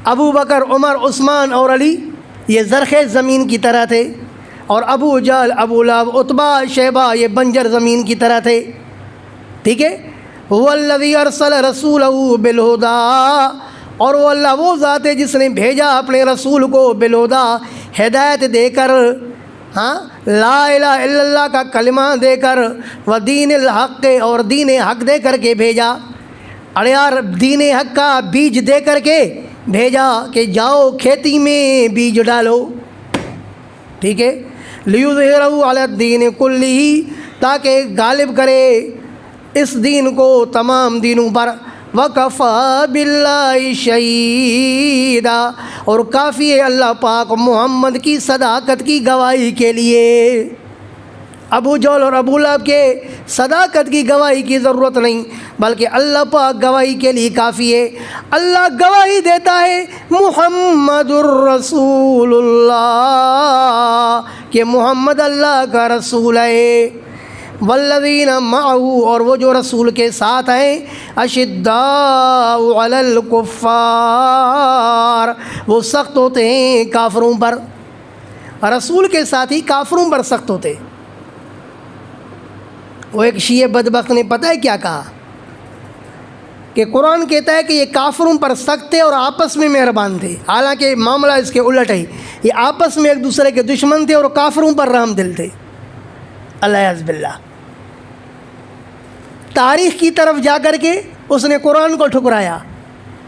ابو بکر، عمر، عثمان اور علی یہ زرخیز زمین کی طرح تھے، اور ابو جہل، ابو لہب، عتبہ، شیبہ یہ بنجر زمین کی طرح تھے، ٹھیک ہے۔ والذی ارسل رسولہ بالہدی، اور وہ اللہ وہ ذات ہے جس نے بھیجا اپنے رسول کو بالہدی، ہدایت دے کر، لا الہ الا اللہ کا کلمہ دے کر، ودین الحق، اور دین حق دے کر کے بھیجا۔ ارے یار، دین حق کا بیج دے کر کے بھیجا کہ جاؤ کھیتی میں بیج ڈالو، ٹھیک ہے۔ لیظہرہ علی الدین کلہ، تاکہ غالب کرے اس دین کو تمام دینوں پر، وَكَفَى بِاللَّهِ شَهِيدًا، اور کافی ہے اللہ پاک محمد کی صداقت کی گواہی کے لیے۔ ابو جہل اور ابو لہب کے صداقت کی گواہی کی ضرورت نہیں، بلکہ اللہ پاک گواہی کے لیے کافی ہے۔ اللہ گواہی دیتا ہے محمد الرسول اللہ، کہ محمد اللہ کا رسول ہے۔ والذین معہ، اور وہ جو رسول کے ساتھ ہیں، اشداء علی الکفار، وہ سخت ہوتے ہیں کافروں پر، رسول کے ساتھ ہی کافروں پر سخت ہوتے۔ وہ ایک شیعہ بدبخت نے پتہ ہے کیا کہا، کہ قرآن کہتا ہے کہ یہ کافروں پر سخت تھے اور آپس میں مہربان تھے، حالانکہ معاملہ اس کے الٹ ہے، یہ آپس میں ایک دوسرے کے دشمن تھے اور کافروں پر رحم دل تھے۔ اللہ عز باللہ، تاریخ کی طرف جا کر کے اس نے قرآن کو ٹھکرایا،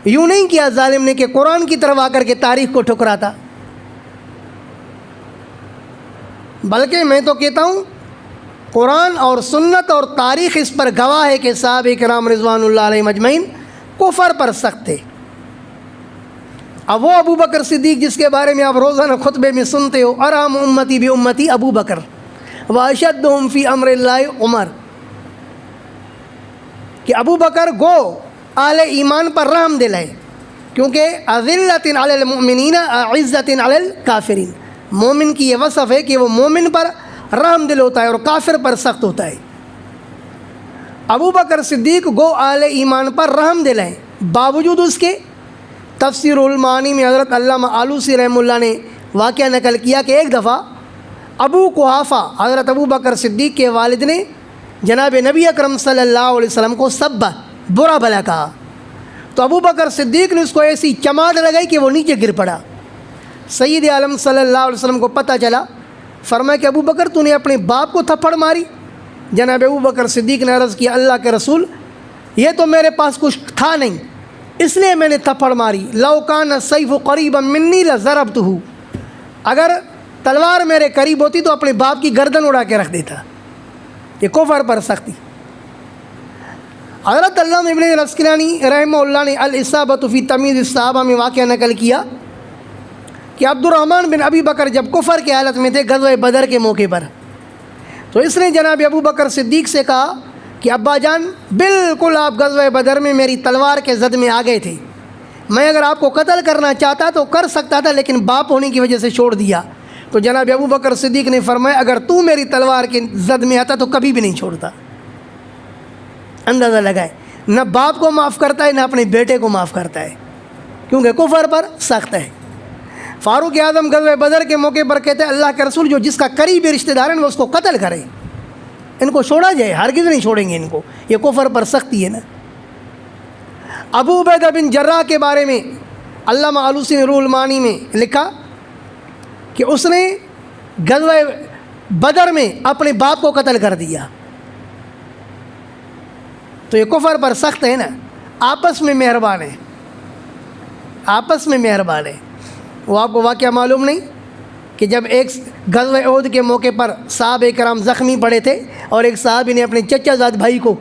یوں نہیں کیا ظالم نے کہ قرآن کی طرف آ کر کے تاریخ کو ٹھکراتا، بلکہ میں تو کہتا ہوں قرآن اور سنت اور تاریخ اس پر گواہ ہے کہ صحابہ کرام رضوان اللہ علیہم اجمعین کفر پر سخت تھے۔ اب وہ ابو بکر صدیق جس کے بارے میں آپ روزانہ خطبے میں سنتے ہو، ارحم امتی بامتی ابو بکر واشدہم فی امر اللہ عمر، کہ ابو بکر گو اہل ایمان پر رحم دل ہے، کیونکہ اذلۃ علی المؤمنین عزۃ علی الکافرین، مومن کی یہ وصف ہے کہ وہ مومن پر رحم دل ہوتا ہے اور کافر پر سخت ہوتا ہے۔ ابو بکر صدیق گو اہل ایمان پر رحم دل ہیں، باوجود اس کے تفسیر المعانی میں حضرت علامہ آلوسی رحمہ اللہ نے واقعہ نقل کیا کہ ایک دفعہ ابو قحافہ حضرت ابو بکر صدیق کے والد نے جناب نبی اکرم صلی اللہ علیہ وسلم کو سبا، برا بھلا کہا، تو ابو بکر صدیق نے اس کو ایسی چماٹ لگائی کہ وہ نیچے گر پڑا۔ سید عالم صلی اللہ علیہ وسلم کو پتہ چلا، فرمایا کہ ابو بکر تو نے اپنے باپ کو تھپڑ ماری؟ جناب ابو بکر صدیق نے عرض کیا، اللہ کے رسول یہ تو میرے پاس کچھ تھا نہیں اس لیے میں نے تھپڑ ماری، لو کان السیف قریبا منی لضربتہ، اگر تلوار میرے قریب ہوتی تو اپنے باپ کی گردن اڑا کے رکھ دیتا۔ یہ کفر پر سختی۔ حضرت علامہ ابن العسقلانی رحمہ اللہ نے الاصابۃ فی تمییز الصحابہ میں واقعہ نقل کیا کہ عبد الرحمن بن ابی بکر جب کفر کی حالت میں تھے غزوہ بدر کے موقع پر، تو اس نے جناب ابو بکر صدیق سے کہا کہ ابا جان بالکل آپ غزوہ بدر میں میری تلوار کے زد میں آ گئے تھے، میں اگر آپ کو قتل کرنا چاہتا تو کر سکتا تھا لیکن باپ ہونے کی وجہ سے چھوڑ دیا۔ تو جناب ابو بکر صدیق نے فرمایا اگر تو میری تلوار کے زد میں آتا تو کبھی بھی نہیں چھوڑتا۔ اندازہ لگائے، نہ باپ کو معاف کرتا ہے نہ اپنے بیٹے کو معاف کرتا ہے، کیونکہ کفر پر سخت ہے۔ فاروق اعظم غزوہ بدر کے موقع پر کہتے ہیں اللہ کے رسول جو جس کا قریبی رشتہ دار ہے وہ اس کو قتل کرے، ان کو چھوڑا جائے، ہرگز نہیں چھوڑیں گے ان کو، یہ کفر پر سختی ہے نا۔ ابو عبیدہ بن جراح کے بارے میں علامہ آلوسی نے روح المعانی میں لکھا کہ اس نے غزوہ بدر میں اپنے باپ کو قتل کر دیا، تو یہ کفر پر سخت ہے نا۔ آپس میں مہربان ہے، آپس میں مہربان ہے۔ وہ آپ کو واقعہ معلوم نہیں کہ جب ایک غزوہ احد کے موقع پر صحابہ کرام زخمی پڑے تھے اور ایک صحابی نے اپنے چچا زاد بھائی کو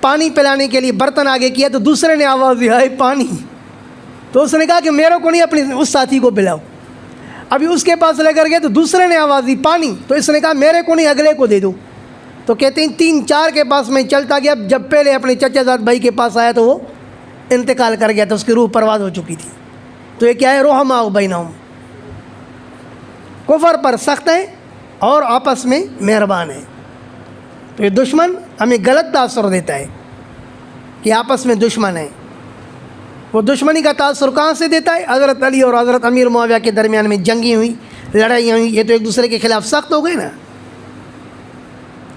پانی پلانے کے لیے برتن آگے کیا تو دوسرے نے آواز دی ہائے پانی، تو اس نے کہا کہ میرے کو نہیں اپنے اس ساتھی کو پلاؤ۔ ابھی اس کے پاس لے کر گئے تو دوسرے نے آواز دی پانی، تو اس نے کہا میرے کو نہیں اگلے کو دے دو۔ تو کہتے ہیں 3-4 کے پاس میں چلتا گیا، جب پہلے اپنے چچا زاد بھائی کے پاس آیا تو وہ انتقال کر گیا تھا، اس کی روح پرواز ہو چکی تھی۔ تو یہ کیا ہے؟ رحماء بینہم، کفر پر سخت ہے اور آپس میں مہربان ہے۔ تو یہ دشمن ہمیں غلط تاثر دیتا ہے کہ آپس میں دشمن ہے۔ وہ دشمنی کا تاثر کہاں سے دیتا ہے؟ حضرت علی اور حضرت امیر معاویہ کے درمیان میں جنگیں ہوئی، لڑائیاں ہوئی، یہ تو ایک دوسرے کے خلاف سخت ہو گئے نا۔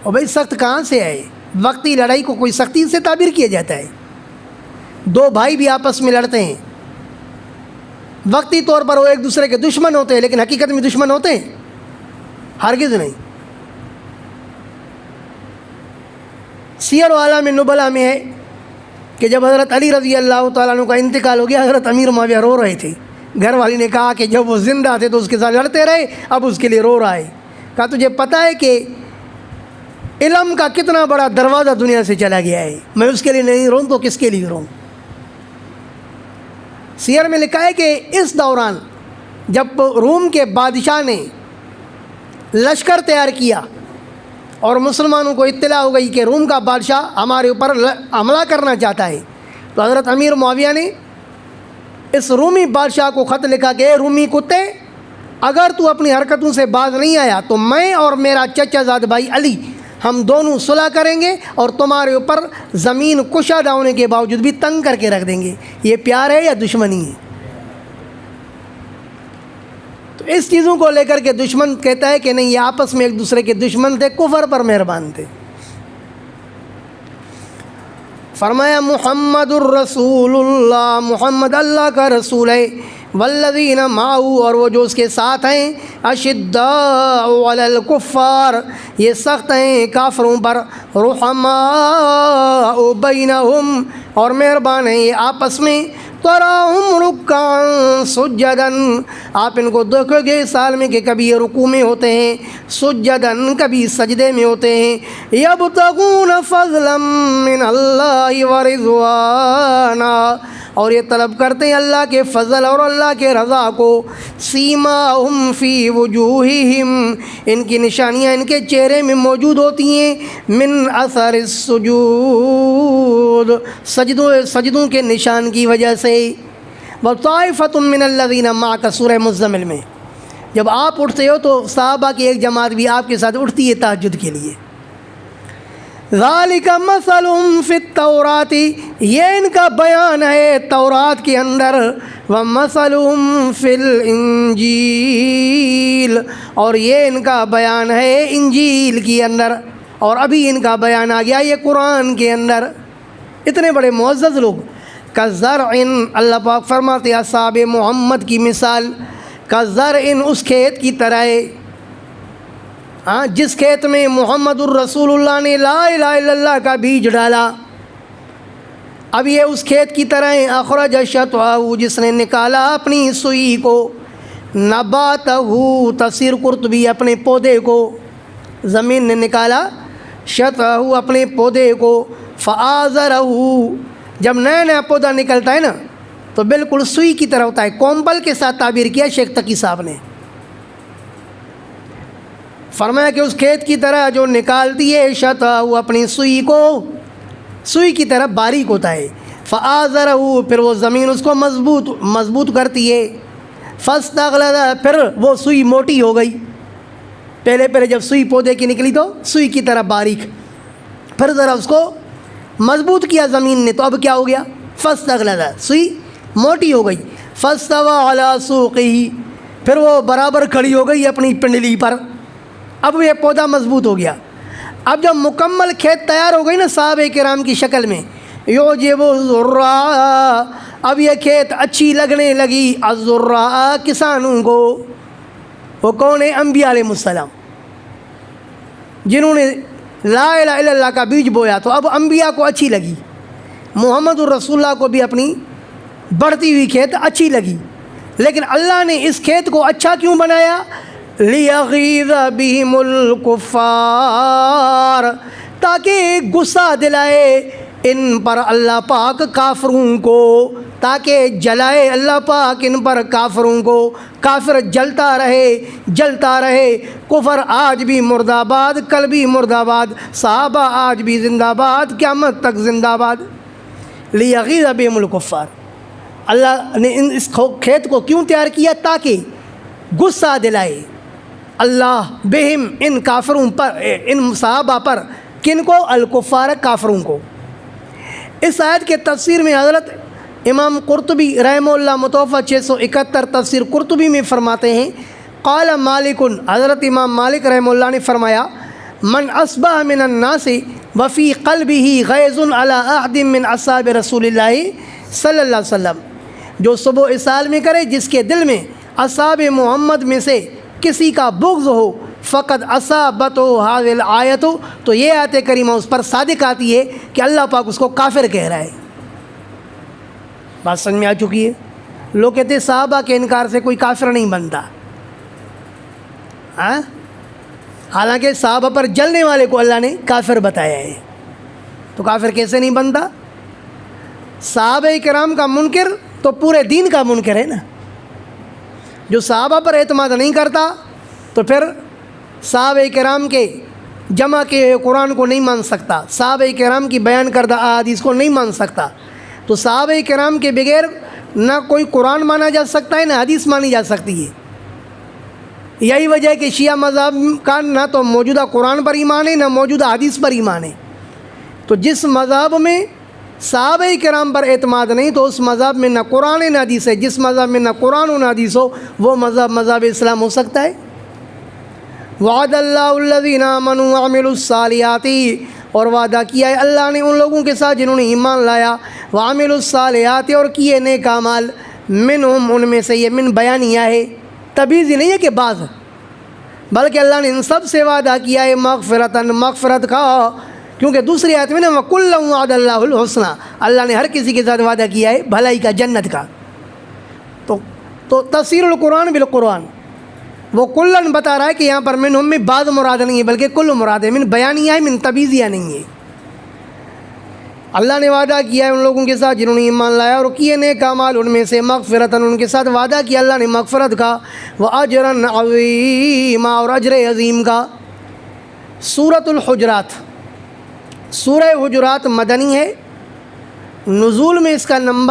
اور بھائی سخت کہاں سے آئے؟ وقتی لڑائی کو کوئی سختی سے تعبیر کیا جاتا ہے۔ دو بھائی بھی آپس میں لڑتے ہیں، وقتی طور پر وہ ایک دوسرے کے دشمن ہوتے ہیں لیکن حقیقت میں دشمن ہوتے ہیں؟ ہرگز نہیں۔ سیر و اعلام النبلاء میں ہے کہ جب حضرت علی رضی اللہ تعالیٰ عنہ کا انتقال ہو گیا، حضرت امیر معاویہ رو رہے تھے۔ گھر والی نے کہا کہ جب وہ زندہ تھے تو اس کے ساتھ لڑتے رہے، اب اس کے لیے رو رہا ہے۔ کہا تجھے پتہ ہے کہ علم کا کتنا بڑا دروازہ دنیا سے چلا گیا ہے، میں اس کے لیے نہیں روں تو کس کے لیے روں؟ سیر میں لکھا ہے کہ اس دوران جب روم کے بادشاہ نے لشکر تیار کیا اور مسلمانوں کو اطلاع ہو گئی کہ روم کا بادشاہ ہمارے اوپر حملہ کرنا چاہتا ہے، تو حضرت امیر معاویہ نے اس رومی بادشاہ کو خط لکھا کہ اے رومی کتے، اگر تو اپنی حرکتوں سے باز نہیں آیا تو میں اور میرا چچا زاد بھائی علی ہم دونوں صلح کریں گے اور تمہارے اوپر زمین کشادہ ہونے کے باوجود بھی تنگ کر کے رکھ دیں گے۔ یہ پیار ہے یا دشمنی ہے؟ تو اس چیزوں کو لے کر کے دشمن کہتا ہے کہ نہیں، یہ آپس میں ایک دوسرے کے دشمن تھے، کفر پر مہربان تھے۔ فرمایا محمد الرسول اللہ، محمد اللہ کا رسول ہے، والذین معہ، اور وہ جو اس کے ساتھ ہیں، اشداء علی الکفار، یہ سخت ہیں کافروں پر، رحماء بینہم، اور مہربان ہیں یہ آپس میں، تراہم رکعا سجدا، آپ ان کو دیکھو گے اس حال میں کہ کبھی یہ رکوع میں ہوتے ہیں، سجدا کبھی سجدے میں ہوتے ہیں، یبتغون فضلا من اللہ ورضوانا، اور یہ طلب کرتے ہیں اللہ کے فضل اور اللہ کے رضا کو، سیماہم فی وجوہہم، ان کی نشانیاں ان کے چہرے میں موجود ہوتی ہیں، من اثر السجود، سجدوں کے نشان کی وجہ سے، وطائفۃ من الذین معک، سورہ مزمل میں جب آپ اٹھتے ہو تو صحابہ کی ایک جماعت بھی آپ کے ساتھ اٹھتی ہے تہجد کے لیے۔ ذالک مثلہم فی التوراۃ، یہ ان کا بیان ہے تورات کے اندر، ومثلہم فی الانجیل، اور یہ ان کا بیان ہے انجیل کے اندر، اور ابھی ان کا بیان آ گیا یہ قرآن کے اندر۔ اتنے بڑے معزز لوگ، کزرع، اللہ پاک فرماتے ہیں اصحاب محمد کی مثال کزرع، اس کھیت کی طرح ہے، جس کھیت میں محمد الرسول اللہ نے لا الہ الا اللہ کا بیج ڈالا، اب یہ اس کھیت کی طرح ہے، اخرج شطأہ، جس نے نکالا اپنی سوئی کو، نباتہ، تفسیر قرطبی، اپنے پودے کو، زمین نے نکالا شطأہ، اپنے پودے کو، فآزرہ، جب نیا نیا پودا نکلتا ہے نا تو بالکل سوئی کی طرح ہوتا ہے، کومبل کے ساتھ تعبیر کیا شیخ تقی صاحب نے، فرمایا کہ اس کھیت کی طرح جو نکالتی ہے شطأہ، اپنی سوئی کو، سوئی کی طرح باریک ہوتا ہے، فآزرہ، پھر وہ زمین اس کو مضبوط کرتی ہے، فاستغلظ، پھر وہ سوئی موٹی ہو گئی، پہلے جب سوئی پودے کی نکلی تو سوئی کی طرح باریک، پھر ذرا اس کو مضبوط کیا زمین نے تو اب کیا ہو گیا، فاستغلظ، سوئی موٹی ہو گئی، فاستوى علی سوقہ، پھر وہ برابر کھڑی ہو گئی اپنی پنڈلی پر، اب یہ پودا مضبوط ہو گیا۔ اب جب مکمل کھیت تیار ہو گئی نا صحابہ کرام کی شکل میں، یعجب الزراع، اب یہ کھیت اچھی لگنے لگی، الزراع، کسانوں کو، وہ کون ہے، انبیاء علیہ السلام، جنہوں نے لا الہ الا اللہ کا بیج بویا، تو اب انبیاء کو اچھی لگی، محمد الرسول اللہ کو بھی اپنی بڑھتی ہوئی کھیت اچھی لگی، لیکن اللہ نے اس کھیت کو اچھا کیوں بنایا، لیغیظ بہم الکفار، تاکہ غصہ دلائے ان پر اللہ پاک کافروں کو، تاکہ جلائے اللہ پاک ان پر کافروں کو، کافر جلتا رہے، کفر آج بھی مرد آباد، کل بھی مرد آباد، صحابہ آج بھی زندہ باد، قیامت تک زندہ باد، لیغیظ بہم الکفار۔ اللہ نے اس کھیت کو کیوں تیار کیا، تاکہ غصہ دلائے اللہ بہم، ان کافروں پر، ان صحابہ پر، کن کو، الکفار، کافروں کو۔ اس آیت کے تفسیر میں حضرت امام قرطبی رحمہ اللہ متوفہ 671 تفسیر قرطبی میں فرماتے ہیں، قال مالک، حضرت امام مالک رحمہ اللہ نے فرمایا، من اصبح من الناس وفی قلبہ غیظ علی احد من اصحاب رسول اللہ صلی اللہ علیہ وسلم، جو صبح اسال میں کرے جس کے دل میں اصحاب محمد میں سے کسی کا بغض ہو، فقط اصابتہ هذه الآیت، تو یہ آیت کریمہ اس پر صادق آتی ہے کہ اللہ پاک اس کو کافر کہہ رہا ہے۔ بات سمجھ میں آ چکی ہے؟ لوگ کہتے ہیں صحابہ کے انکار سے کوئی کافر نہیں بنتا، حالانکہ صحابہ پر جلنے والے کو اللہ نے کافر بتایا ہے، تو کافر کیسے نہیں بنتا؟ صحابہ کرام کا منکر تو پورے دین کا منکر ہے نا، جو صحابہ پر اعتماد نہیں کرتا تو پھر صحابہ کرام کے جمع کے قرآن کو نہیں مان سکتا، صحابہ کرام کی بیان کردہ احادیث کو نہیں مان سکتا، تو صحابہ کرام کے بغیر نہ کوئی قرآن مانا جا سکتا ہے نہ حدیث مانی جا سکتی ہے۔ یہی وجہ ہے کہ شیعہ مذہب کا نہ تو موجودہ قرآن پر ایمان ہے نہ موجودہ حدیث پر ایمان ہے، تو جس مذہب میں صحابہ کرام پر اعتماد نہیں تو اس مذہب میں نہ قرآن نہ حدیث ہے، جس مذہب میں نہ قرآن و نہ حدیث ہو وہ مذہب اسلام ہو سکتا ہے؟ وعد اللہ الذین آمنوا وعملوا الصالحات، اور وعدہ کیا ہے اللہ نے ان لوگوں کے ساتھ جنہوں نے ایمان لایا، وعملوا الصالحات، اور کیے نیک اعمال، منہم، ان میں سے، یہ من بیانیہ ہے، تبعیض نہیں ہے کہ بعض، بلکہ اللہ نے ان سب سے وعدہ کیا ہے مغفرت کا، کیونکہ دوسری آیت میں نا وَكُلًّا وَعَدَ اللَّهُ الْحُسْنَى، اللہ نے ہر کسی کے ساتھ وعدہ کیا ہے بھلائی کا، جنت کا۔ تو تفسیر القرآن بالقرآن وہ کلن بتا رہا ہے کہ یہاں پر منہم میں بعض مراد نہیں ہے بلکہ کل مراد ہے، من بیانیہ ہے، من تبیزیہ نہیں ہے۔ اللہ نے وعدہ کیا ہے ان لوگوں کے ساتھ جنہوں نے ایمان لایا اور کیے نیک اعمال، ان میں سے مغفرتاً، ان کے ساتھ وعدہ کیا اللہ نے مغفرت کا، وَأَجْرًا عَظِيمًا، اور اجر عظیم کا۔ سورۃ الحجرات، سورہ حجرات مدنی ہے، نزول میں اس کا نمبر